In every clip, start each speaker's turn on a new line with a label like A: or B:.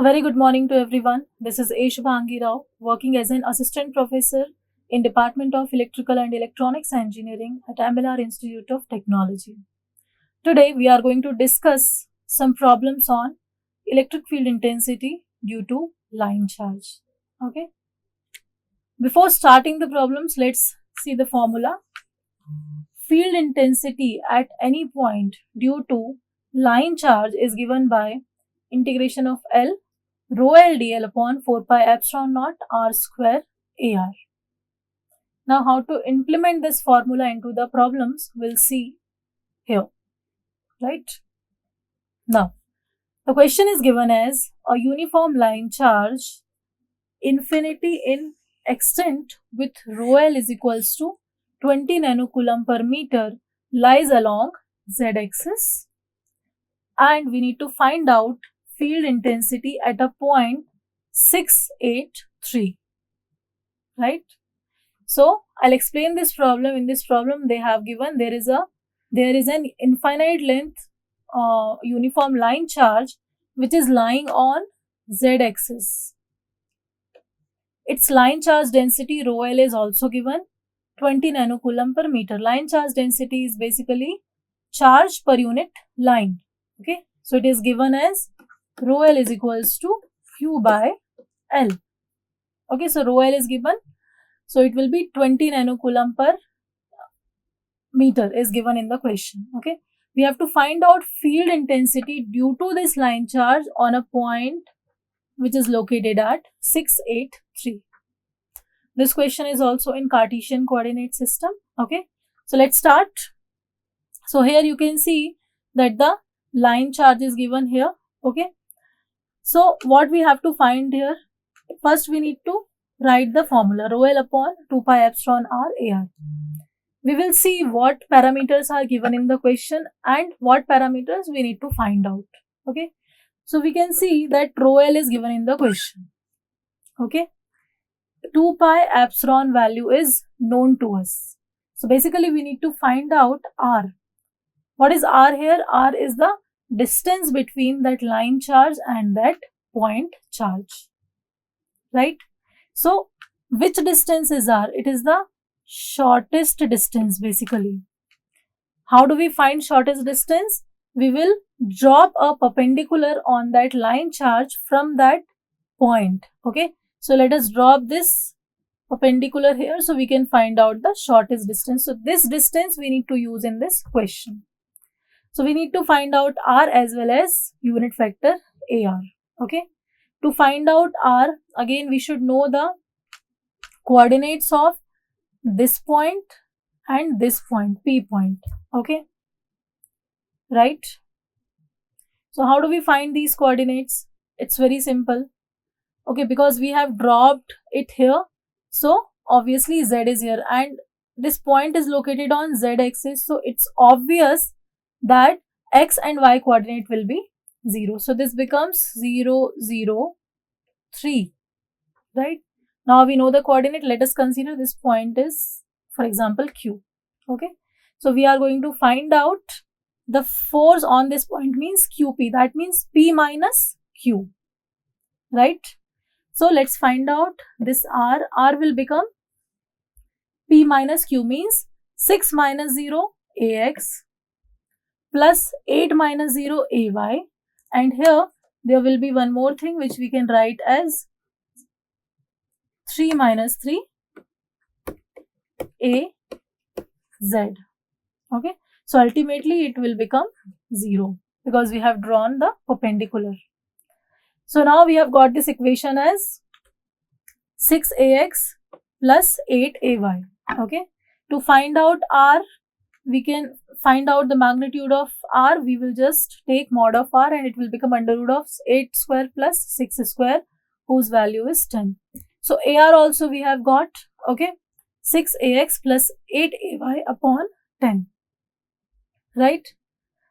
A: very good morning to everyone. This is A. Shubhangi Rao, working as an assistant professor in Department of Electrical and Electronics Engineering at MLR Institute of Technology. Today, we are going to discuss some problems on electric field intensity due to line charge. Okay. Before starting the problems, let's see the formula. Field intensity at any point due to line charge is given by integration of L rho L dl upon 4 pi epsilon naught r square AR. Now how to implement this formula into the problems we'll see here, right? Now the question is given as a uniform line charge infinity in extent with rho L is equals to 20 nanocoulomb per meter lies along z-axis, and we need to find out field intensity at a point 683, right? So I'll explain this problem. In this problem they have given there is an infinite length uniform line charge which is lying on z-axis. Its line charge density rho L is also given 20 nanocoulomb per meter. Line charge density is basically charge per unit line. Okay, so it is given as rho L is equals to Q by L. Okay, so rho L is given, so it will be 20 nanocoulomb per meter is given in the question. Okay, we have to find out field intensity due to this line charge on a point which is located at 683. This question is also in Cartesian coordinate system. Okay, so let's start. So here you can see that the line charge is given here. Okay, so what we have to find here, first we need to write the formula rho L upon 2 pi epsilon r AR. We will see what parameters are given in the question and what parameters we need to find out. Okay, so we can see that rho L is given in the question. Okay, 2 pi epsilon value is known to us. So basically we need to find out r. What is r here? R is the distance between that line charge and that point charge, right? So which distance is r? It is the shortest distance basically. How do we find shortest distance? We will drop a perpendicular on that line charge from that point. Okay, so let us drop this perpendicular here so we can find out the shortest distance. So this distance we need to use in this question. So we need to find out r as well as unit vector AR. Okay, to find out r, again we should know the coordinates of this point and this point, P point. Okay, right? So how do we find these coordinates? It's very simple. Okay, because we have dropped it here, so obviously z is here and this point is located on z axis, so it's obvious that x and y coordinate will be 0. So this becomes 0, 0, 3, right? Now we know the coordinate. Let us consider this point is, for example, Q. Okay, so we are going to find out the force on this point means QP. That means P minus Q, right? So let's find out this r. R will become P minus Q means 6 minus 0 AX plus 8 minus 0 AY, and here there will be one more thing which we can write as 3 minus 3 AZ. Okay, so ultimately it will become 0 because we have drawn the perpendicular. So now we have got this equation as 6AX plus 8AY. Okay, to find out r, we can find out the magnitude of r. We will just take mod of r and it will become under root of 8 square plus 6 square, whose value is 10. So AR also we have got. Okay, 6AX plus 8AY upon 10, right?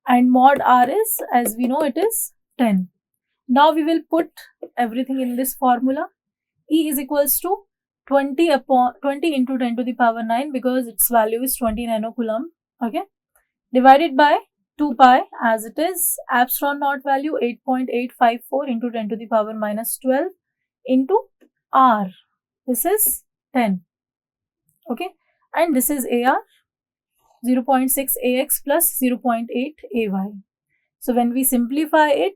A: And mod r is, as we know, it is 10. Now we will put everything in this formula. E is equals to 20 into 10 to the power 9 because its value is 20 nanocoulomb. Okay, divided by 2 pi as it is, epsilon naught value 8.854 into 10 to the power minus 12 into r. This is 10. Okay, and this is AR 0.6 AX plus 0.8 AY. So when we simplify it,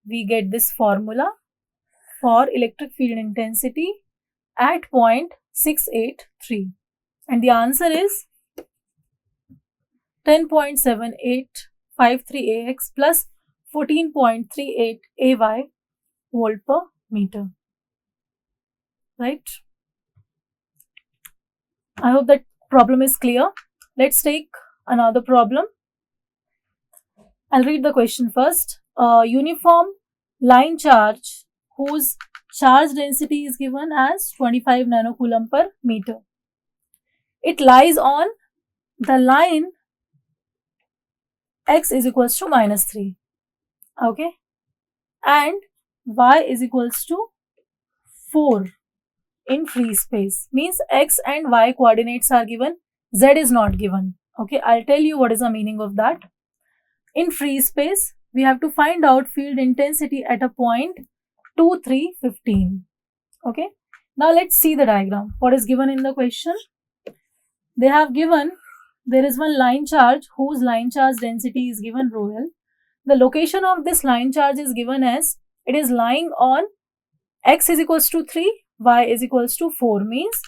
A: we get this formula for electric field intensity at 0.683, and the answer is 10.7853 AX plus 14.38 AY volt per meter. Right? I hope that problem is clear. Let's take another problem. I'll read the question first. A uniform line charge whose charge density is given as 25 nanocoulomb per meter. It lies on the line x is equals to minus 3. Okay. And y is equals to 4 in free space. Means x and y coordinates are given, z is not given. Okay. I'll tell you what is the meaning of that. In free space, we have to find out field intensity at a point 2, 3, 15. Okay. Now let's see the diagram. What is given in the question? They have given, there is one line charge whose line charge density is given rho L. The location of this line charge is given as it is lying on x is equals to 3, y is equals to 4, means,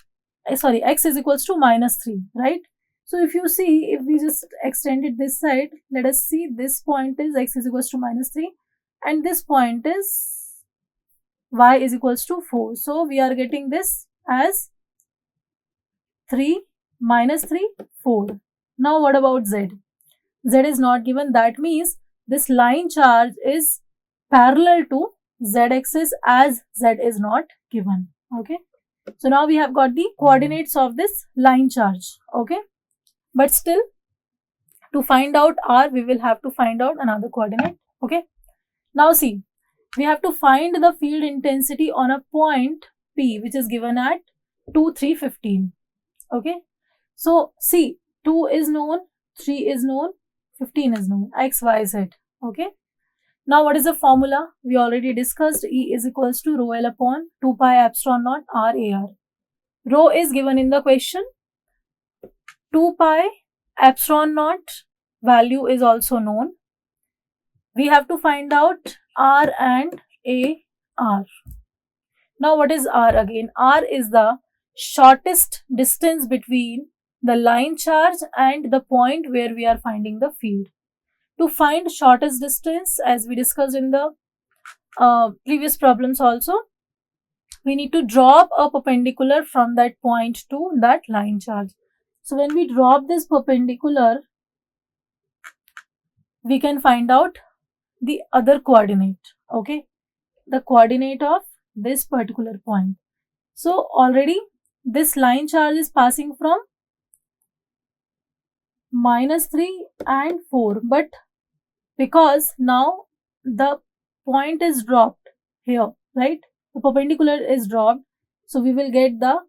A: x is equals to minus 3, right? So if you see, if we just extend it this side, let us see, this point is x is equals to minus 3 and this point is y is equals to 4. So we are getting this as 3 minus 3, 4. Now what about z? Z is not given. That means this line charge is parallel to z-axis as z is not given. Okay. So now we have got the coordinates of this line charge. Okay. But still, to find out r, we will have to find out another coordinate. Okay. Now see, we have to find the field intensity on a point P, which is given at 2, 3, 15. Okay. So see, 2 is known, 3 is known, 15 is known, x, y, z. Okay. Now what is the formula? We already discussed. E is equals to rho L upon 2 pi epsilon naught r AR. Rho is given in the question. 2 pi epsilon naught value is also known. We have to find out r and AR. Now what is r again? R is the shortest distance between the line charge and the point where we are finding the field. To find shortest distance, as we discussed in the previous problems also, we need to drop a perpendicular from that point to that line charge. So when we drop this perpendicular, we can find out the other coordinate. Okay, the coordinate of this particular point. So already this line charge is passing from minus 3 and 4, but because now the point is dropped here, right? The perpendicular is dropped, so we will get the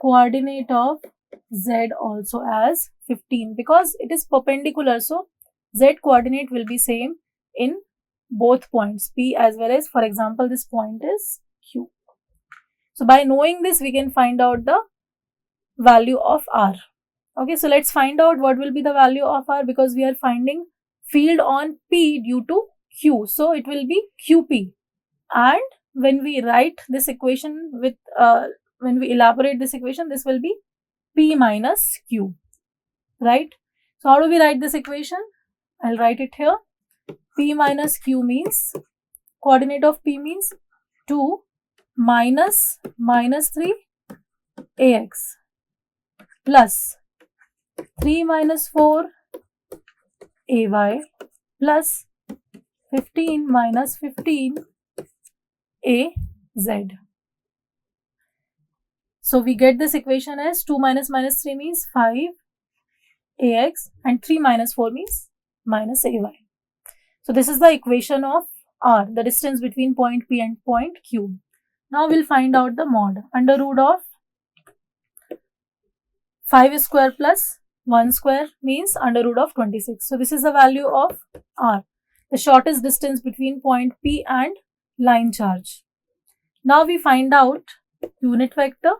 A: coordinate of z also as 15 because it is perpendicular. So z coordinate will be same in both points P as well as, for example, this point is Q. So by knowing this, we can find out the value of R. Okay, so let's find out what will be the value of R, because we are finding field on P due to Q. So it will be QP. And when we write this equation with, when we elaborate this equation, this will be P minus Q, right? So how do we write this equation? I'll write it here. P minus Q means, coordinate of P means 2 minus minus 3 AX plus 3 minus 4 AY plus 15 minus 15 AZ. So we get this equation as 2 minus minus 3 means 5 AX and 3 minus 4 means minus AY. So this is the equation of R, the distance between point P and point Q. Now we'll find out the mod. Under root of 5 square plus 1 square means under root of 26. So this is the value of r, the shortest distance between point P and line charge. Now we find out unit vector.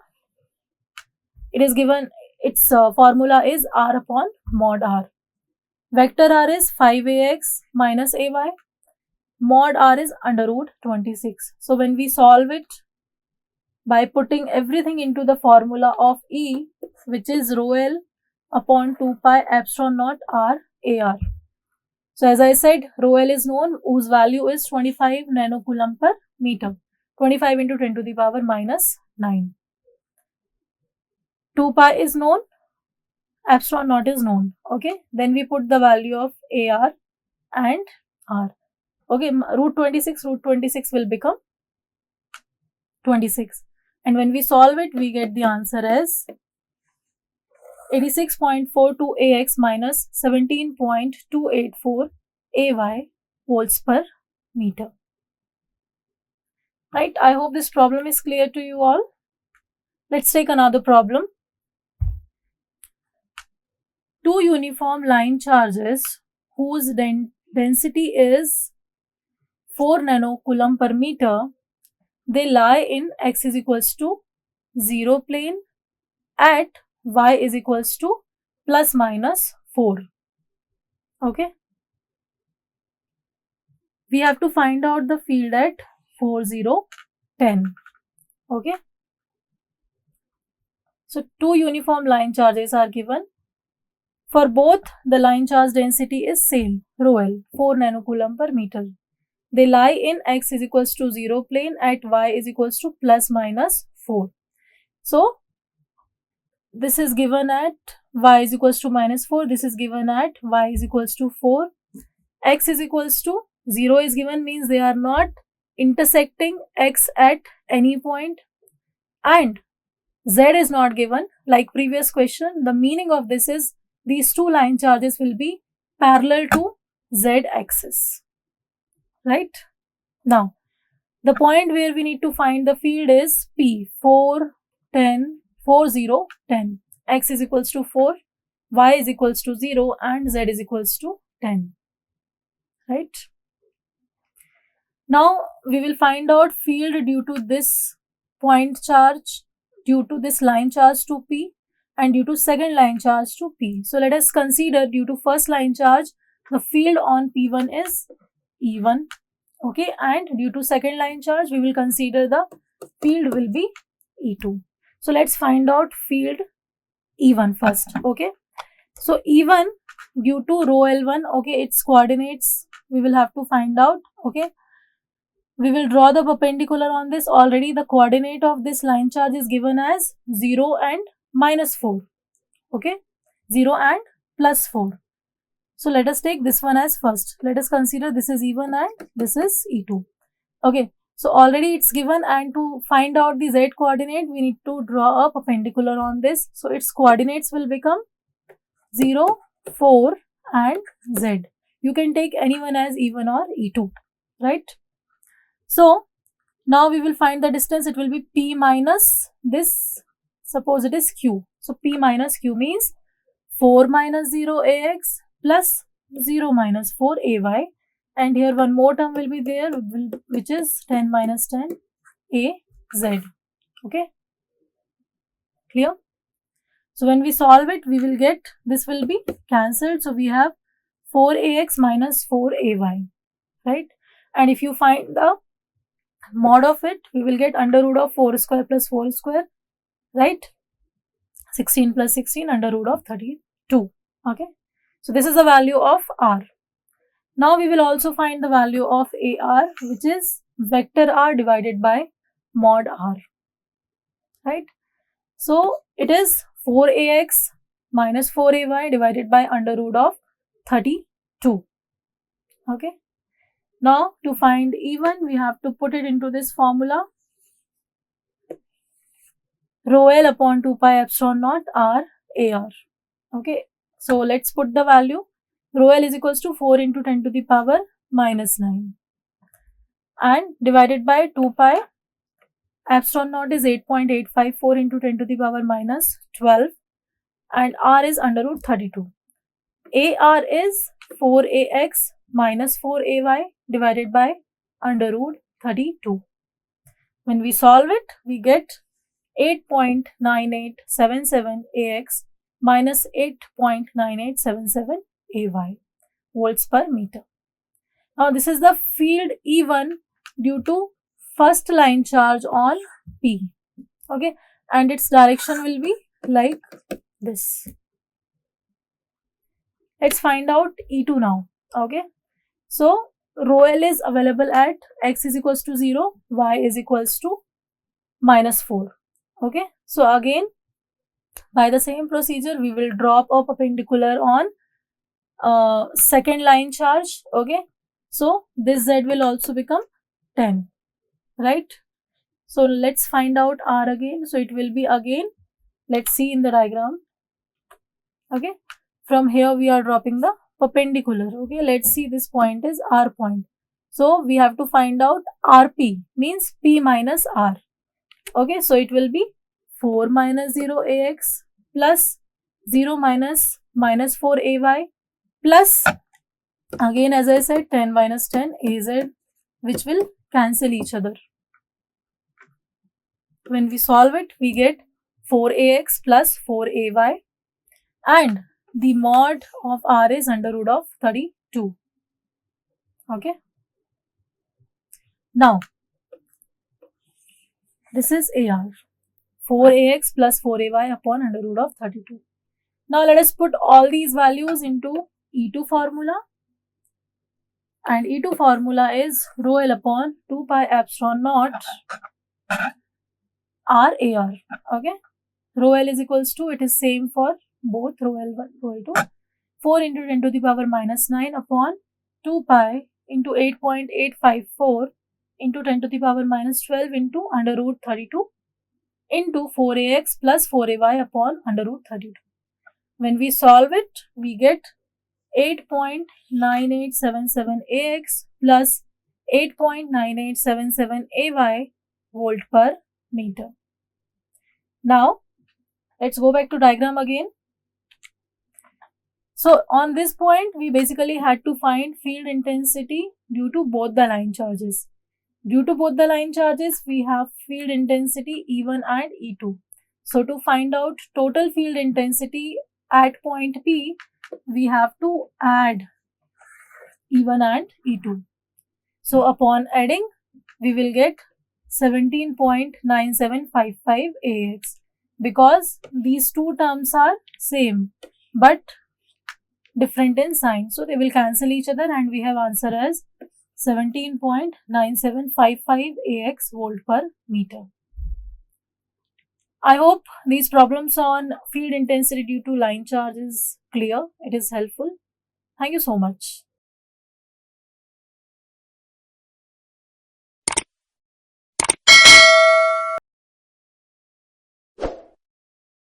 A: It is given, its formula is r upon mod r. Vector r is 5ax minus ay. Mod r is under root 26. So when we solve it by putting everything into the formula of E, which is rho L upon 2 pi epsilon naught r ar. So as I said, rho L is known, whose value is 25 nanocoulomb per meter. 25 into 10 to the power minus 9. 2 pi is known, epsilon naught is known. Okay, then we put the value of ar and r. Okay, root 26 will become 26. And when we solve it, we get the answer as 86.42 ax minus 17.284 ay volts per meter. Right, I hope this problem is clear to you all. Let's take another problem. Two uniform line charges whose density is 4 nanocoulomb per meter, they lie in x is equals to 0 plane at y is equals to plus minus 4. Okay, we have to find out the field at 4, 0, 10. Okay, so two uniform line charges are given. For both, the line charge density is same, rho L, 4 nanocoulomb per meter. They lie in x is equals to 0 plane at y is equals to plus minus 4. So this is given at y is equals to minus 4. This is given at y is equals to 4. X is equals to 0 is given, means they are not intersecting x at any point, and z is not given like previous question. The meaning of this is these two line charges will be parallel to z axis. Right? Now, the point where we need to find the field is P, 4, 10, 4, 0, 10. X is equals to 4, y is equals to 0 and z is equals to 10. Right? Now, we will find out field due to this point charge, due to this line charge to P, and due to second line charge to P. So, let us consider due to first line charge, the field on P1 is E1. Okay, and due to second line charge, we will consider the field will be E2. So let's find out field E1 first. Okay, so E1 due to rho L1, okay, its coordinates we will have to find out. Okay, we will draw the perpendicular on this. Already the coordinate of this line charge is given as 0 and minus 4. Okay, 0 and plus 4. So let us take this one as first. Let us consider this is E1 and this is E2. Okay, so already it's given, and to find out the z coordinate, we need to draw a perpendicular on this. So its coordinates will become 0, 4 and z. You can take anyone as E1 or E2, right? So now we will find the distance. It will be P minus this, suppose it is Q. So P minus Q means 4 minus 0 AX plus 0 minus 4 AY, and here one more term will be there, which is 10 minus 10 AZ. Okay, clear? So when we solve it, we will get, this will be cancelled. So we have 4AX minus 4AY, right? And if you find the mod of it, we will get under root of 4 square plus 4 square, right? 16 plus 16 under root of 32. Okay, so this is the value of r. Now we will also find the value of ar, which is vector r divided by mod r, right? So it is 4ax minus 4ay divided by under root of 32. Okay, now to find E1, we have to put it into this formula, rho L upon 2 pi epsilon naught r ar. Okay, so let's put the value. Rho L is equals to 4 into 10 to the power minus 9 and divided by 2 pi epsilon naught is 8.854 into 10 to the power minus 12 and R is under root 32. AR is 4AX minus 4AY divided by under root 32. When we solve it, we get 8.9877 AX minus 8.9877 AY volts per meter. Now this is the field E1 due to first line charge on P. Okay, and its direction will be like this. Let's find out E2 now. Okay, so rho L is available at x is equals to 0, y is equals to minus 4. Okay, so again by the same procedure we will drop a perpendicular on second line charge. Okay, so this Z will also become 10, right? So let's find out R again. So it will be again, let's see in the diagram. Okay, from here we are dropping the perpendicular. Okay, let's see, this point is R point. So we have to find out RP, means P minus R. Okay, so it will be 4 minus 0 AX plus 0 minus minus 4 AY plus again as I said 10 minus 10 AZ, which will cancel each other. When we solve it, we get 4AX plus 4AY and the mod of R is under root of 32. Okay. Now, this is AR. 4AX plus 4AY upon under root of 32. Now, let us put all these values into E2 formula. And E2 formula is rho L upon 2 pi epsilon naught R AR. Okay. Rho L is equals to, it is same for both rho L1, rho L2. 4 into 10 to the power minus 9 upon 2 pi into 8.854 into 10 to the power minus 12 into under root 32 into 4AX plus 4AY upon under root 32. When we solve it, we get 8.9877 AX plus 8.9877 AY volt per meter. Now, let's go back to diagram again. So, on this point, we basically had to find field intensity due to both the line charges. Due to both the line charges, we have field intensity E1 and E2. So, to find out total field intensity at point P, we have to add E1 and E2. So, upon adding, we will get 17.9755 AX because these two terms are same but different in sign. So, they will cancel each other and we have answer as 17.9755 AX volt per meter. I hope these problems on field intensity due to line charge is clear. It is helpful. Thank you so much.